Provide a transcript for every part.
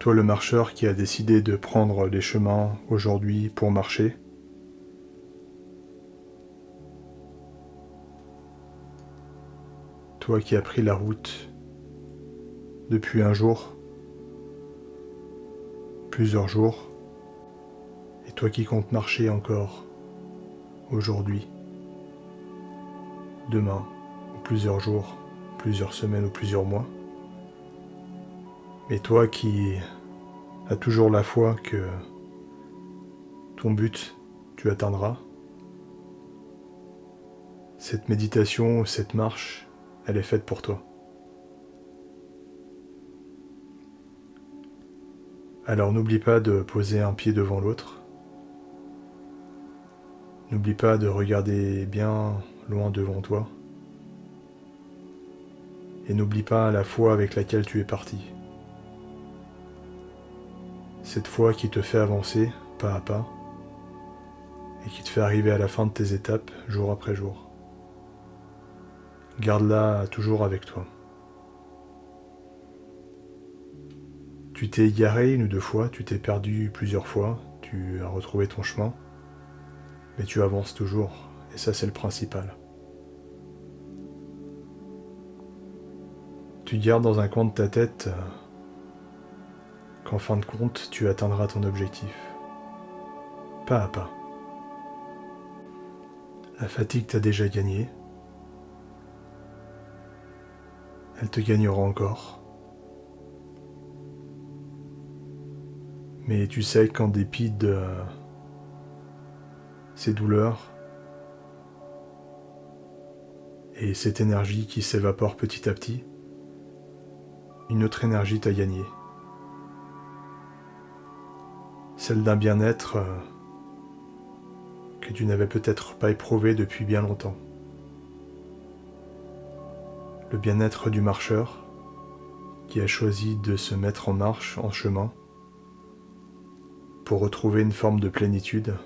Toi le marcheur qui a décidé de prendre les chemins aujourd'hui pour marcher. Toi qui as pris la route depuis un jour, plusieurs jours, et toi qui comptes marcher encore aujourd'hui, demain, ou plusieurs jours, plusieurs semaines ou plusieurs mois. Mais toi qui as toujours la foi que ton but, tu atteindras, cette méditation ou cette marche, elle est faite pour toi. Alors n'oublie pas de poser un pied devant l'autre. N'oublie pas de regarder bien loin devant toi. Et n'oublie pas la foi avec laquelle tu es parti. Cette foi qui te fait avancer pas à pas et qui te fait arriver à la fin de tes étapes jour après jour. Garde-la toujours avec toi. Tu t'es égaré une ou deux fois, tu t'es perdu plusieurs fois, tu as retrouvé ton chemin, mais tu avances toujours, et ça c'est le principal. Tu gardes dans un coin de ta tête qu'en fin de compte, tu atteindras ton objectif, pas à pas. La fatigue t'a déjà gagné, elle te gagnera encore. Mais tu sais qu'en dépit de ces douleurs et cette énergie qui s'évapore petit à petit, une autre énergie t'a gagné. Celle d'un bien-être que tu n'avais peut-être pas éprouvé depuis bien longtemps. Le bien-être du marcheur qui a choisi de se mettre en marche, en chemin, pour retrouver une forme de plénitude,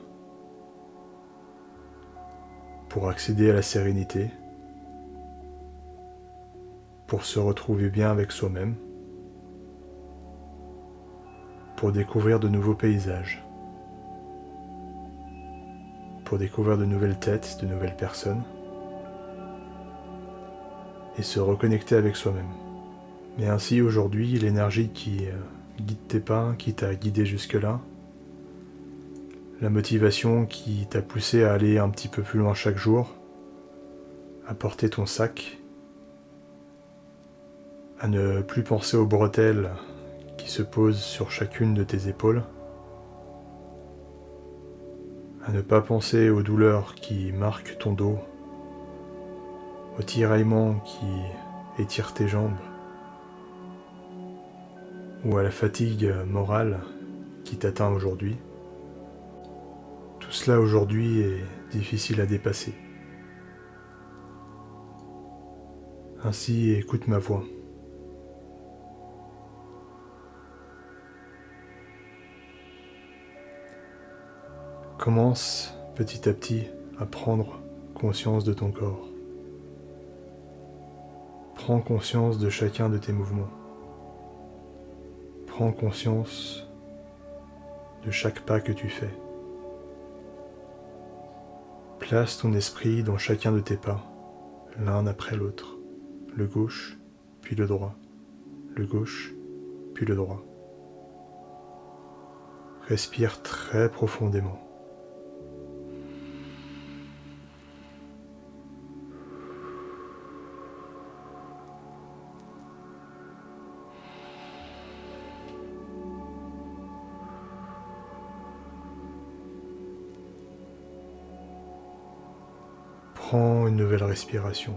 pour accéder à la sérénité, pour se retrouver bien avec soi-même, pour découvrir de nouveaux paysages, pour découvrir de nouvelles têtes, de nouvelles personnes, et se reconnecter avec soi-même. Mais ainsi aujourd'hui, l'énergie qui guide tes pas, qui t'a guidé jusque-là, la motivation qui t'a poussé à aller un petit peu plus loin chaque jour, à porter ton sac, à ne plus penser aux bretelles qui se posent sur chacune de tes épaules, à ne pas penser aux douleurs qui marquent ton dos, aux tiraillements qui étirent tes jambes, ou à la fatigue morale qui t'atteint aujourd'hui. Tout cela aujourd'hui est difficile à dépasser. Ainsi, écoute ma voix. Commence petit à petit à prendre conscience de ton corps. Prends conscience de chacun de tes mouvements. Prends conscience de chaque pas que tu fais. Place ton esprit dans chacun de tes pas, l'un après l'autre, le gauche, puis le droit, le gauche, puis le droit. Respire très profondément. Prends une nouvelle respiration.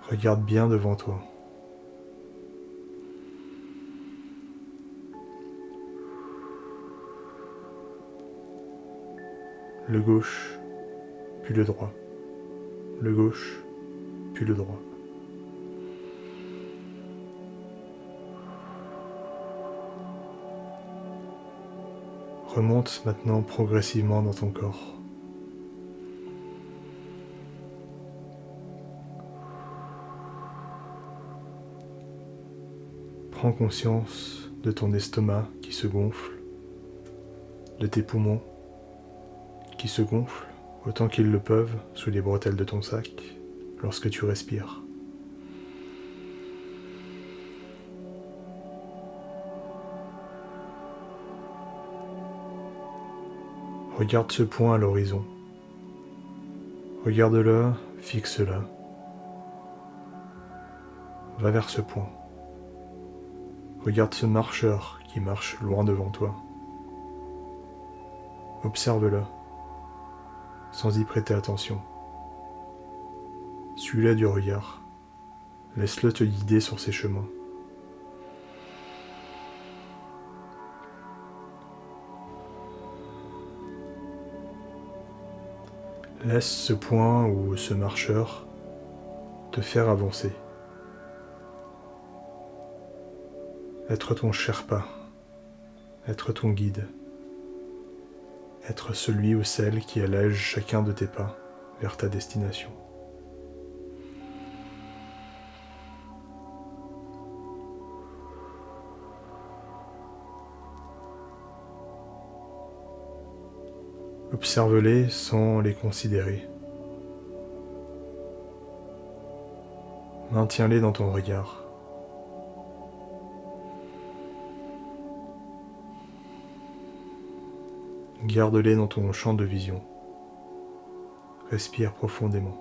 Regarde bien devant toi. Le gauche, puis le droit. Le gauche, puis le droit. Remonte maintenant progressivement dans ton corps. Prends conscience de ton estomac qui se gonfle, de tes poumons qui se gonflent autant qu'ils le peuvent sous les bretelles de ton sac lorsque tu respires. Regarde ce point à l'horizon. Regarde-le, fixe-le. Va vers ce point. Regarde ce marcheur qui marche loin devant toi. Observe-le, sans y prêter attention. Suis-le du regard. Laisse-le te guider sur ses chemins. Laisse ce point ou ce marcheur te faire avancer. Être ton Sherpa, être ton guide, être celui ou celle qui allège chacun de tes pas vers ta destination. Observe-les sans les considérer. Maintiens-les dans ton regard. Garde-les dans ton champ de vision. Respire profondément.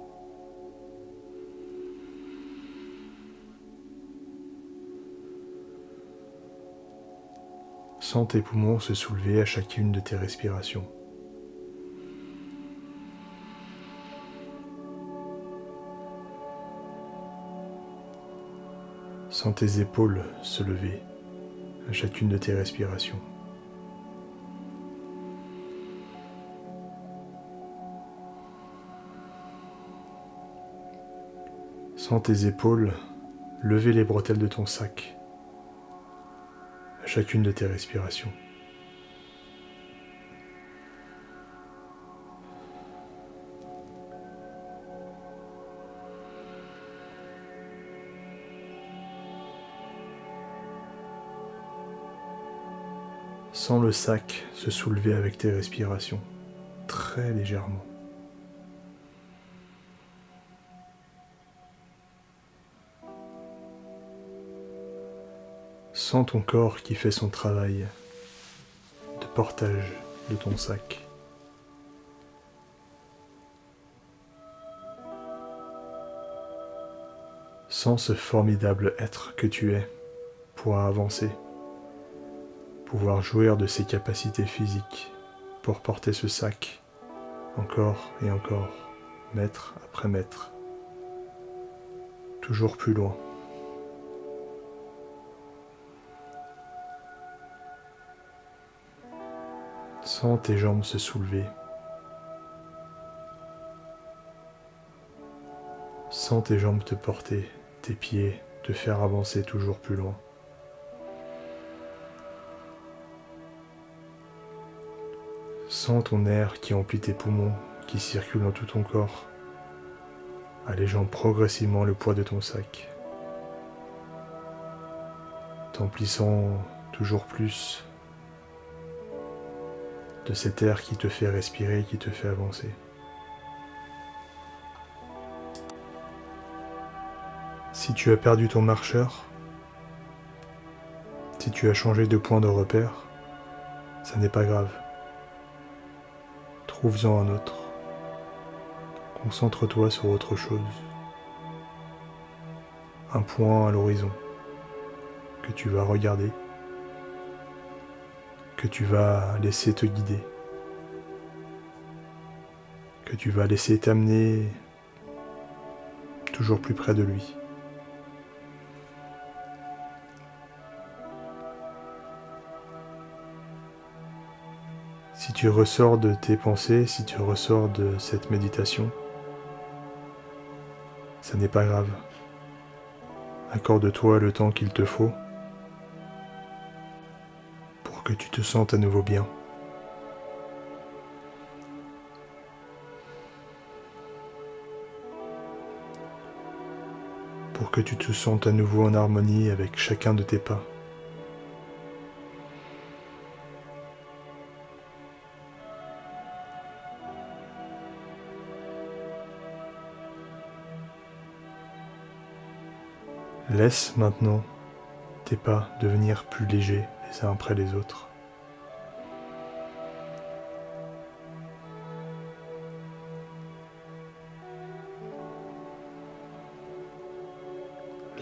Sens tes poumons se soulever à chacune de tes respirations. Sens tes épaules se lever à chacune de tes respirations. Sens tes épaules lever les bretelles de ton sac à chacune de tes respirations. Sens le sac se soulever avec tes respirations, très légèrement. Sens ton corps qui fait son travail de portage de ton sac. Sens ce formidable être que tu es pour avancer, pouvoir jouir de ses capacités physiques pour porter ce sac encore et encore, mètre après mètre, toujours plus loin. Sens tes jambes se soulever. Sens tes jambes te porter, tes pieds te faire avancer toujours plus loin. Sens ton air qui emplit tes poumons, qui circule dans tout ton corps, allégeant progressivement le poids de ton sac, t'emplissant toujours plus de cet air qui te fait respirer, qui te fait avancer. Si tu as perdu ton marcheur, si tu as changé de point de repère, ça n'est pas grave. Trouve-en un autre. Concentre-toi sur autre chose. Un point à l'horizon que tu vas regarder, que tu vas laisser te guider, que tu vas laisser t'amener toujours plus près de lui. Si tu ressors de tes pensées, si tu ressors de cette méditation, ça n'est pas grave. Accorde-toi le temps qu'il te faut pour que tu te sentes à nouveau bien. Pour que tu te sentes à nouveau en harmonie avec chacun de tes pas. Laisse maintenant tes pas devenir plus légers les uns après les autres.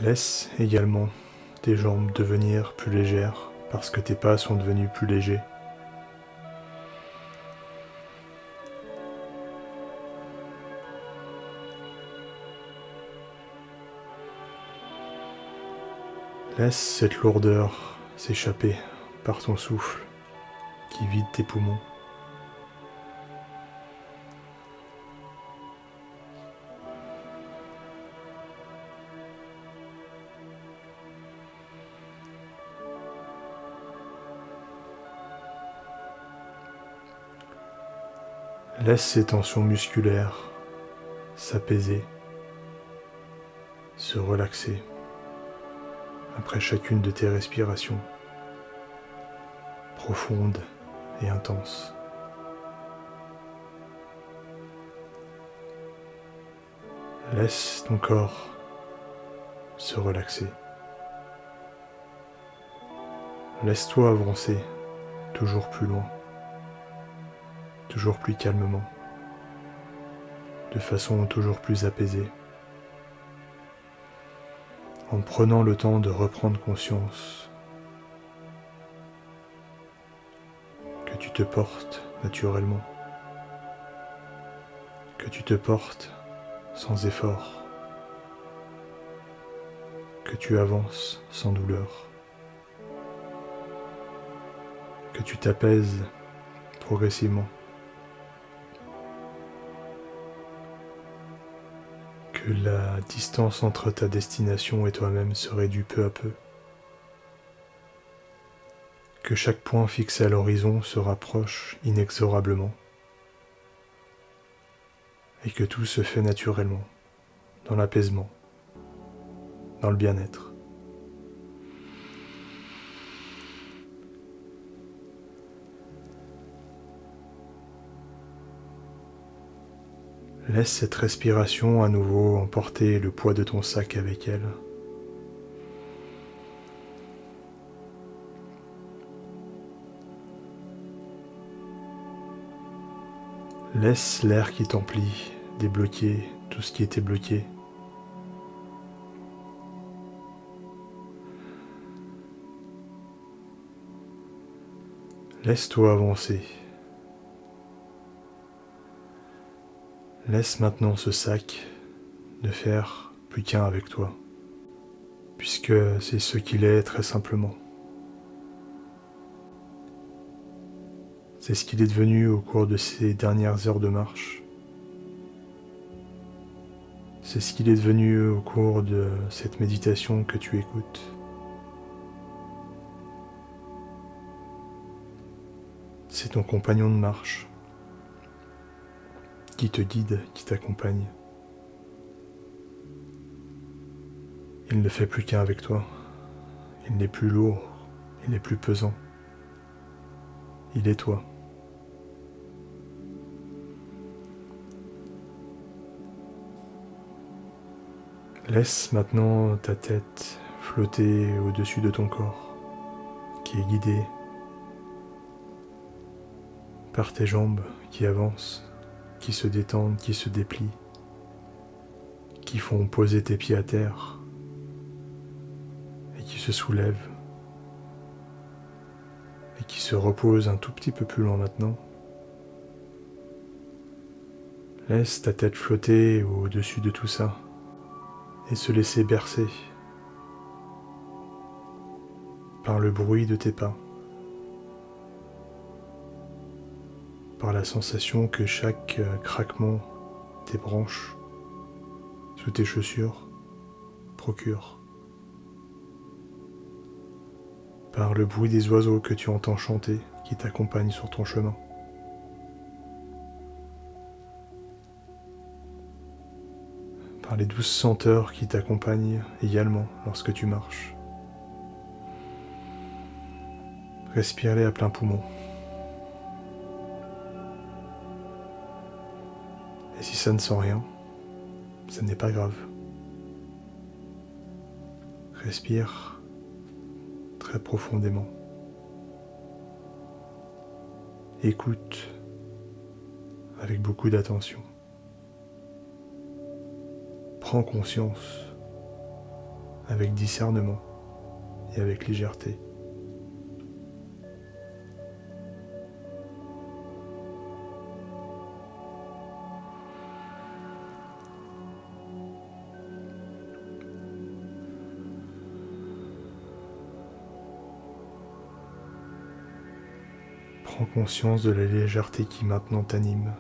Laisse également tes jambes devenir plus légères parce que tes pas sont devenus plus légers. Laisse cette lourdeur s'échapper par ton souffle qui vide tes poumons. Laisse ces tensions musculaires s'apaiser, se relaxer après chacune de tes respirations profondes et intenses. Laisse ton corps se relaxer. Laisse-toi avancer toujours plus loin, toujours plus calmement, de façon toujours plus apaisée, en prenant le temps de reprendre conscience que tu te portes naturellement, que tu te portes sans effort, que tu avances sans douleur, que tu t'apaises progressivement, que la distance entre ta destination et toi-même se réduit peu à peu, que chaque point fixé à l'horizon se rapproche inexorablement, et que tout se fait naturellement, dans l'apaisement, dans le bien-être. Laisse cette respiration à nouveau emporter le poids de ton sac avec elle. Laisse l'air qui t'emplit débloquer tout ce qui était bloqué. Laisse-toi avancer. Laisse maintenant ce sac ne faire plus qu'un avec toi, puisque c'est ce qu'il est très simplement. C'est ce qu'il est devenu au cours de ces dernières heures de marche. C'est ce qu'il est devenu au cours de cette méditation que tu écoutes. C'est ton compagnon de marche qui te guide, qui t'accompagne. Il ne fait plus qu'un avec toi. Il n'est plus lourd, il n'est plus pesant. Il est toi. Laisse maintenant ta tête flotter au-dessus de ton corps, qui est guidé par tes jambes qui avancent, qui se détendent, qui se déplient, qui font poser tes pieds à terre et qui se soulèvent et qui se reposent un tout petit peu plus loin maintenant. Laisse ta tête flotter au-dessus de tout ça et se laisser bercer par le bruit de tes pas, par la sensation que chaque craquement des branches sous tes chaussures procure, par le bruit des oiseaux que tu entends chanter qui t'accompagnent sur ton chemin. Par les douces senteurs qui t'accompagnent également lorsque tu marches. Respire-les à plein poumon. Et si ça ne sent rien, ce n'est pas grave. Respire très profondément. Écoute avec beaucoup d'attention. Prends conscience avec discernement et avec légèreté. Prends conscience de la légèreté qui maintenant t'anime.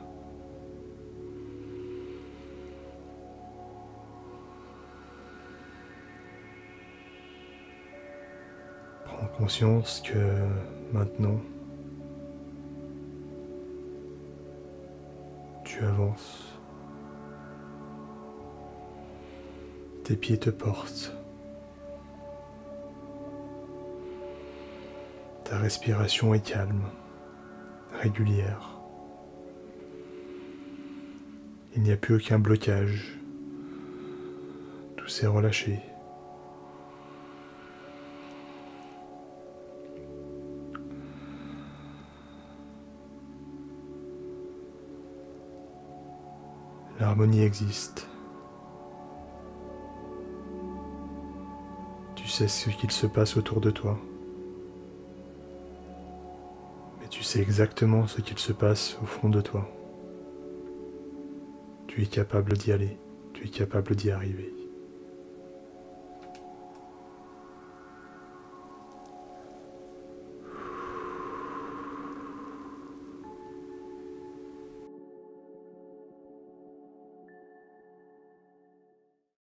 Prends conscience que maintenant, tu avances. Tes pieds te portent. Ta respiration est calme, régulière. Il n'y a plus aucun blocage. Tout s'est relâché. L'harmonie existe. Tu sais ce qu'il se passe autour de toi. Mais tu sais exactement ce qu'il se passe au fond de toi. Tu es capable d'y aller. Tu es capable d'y arriver.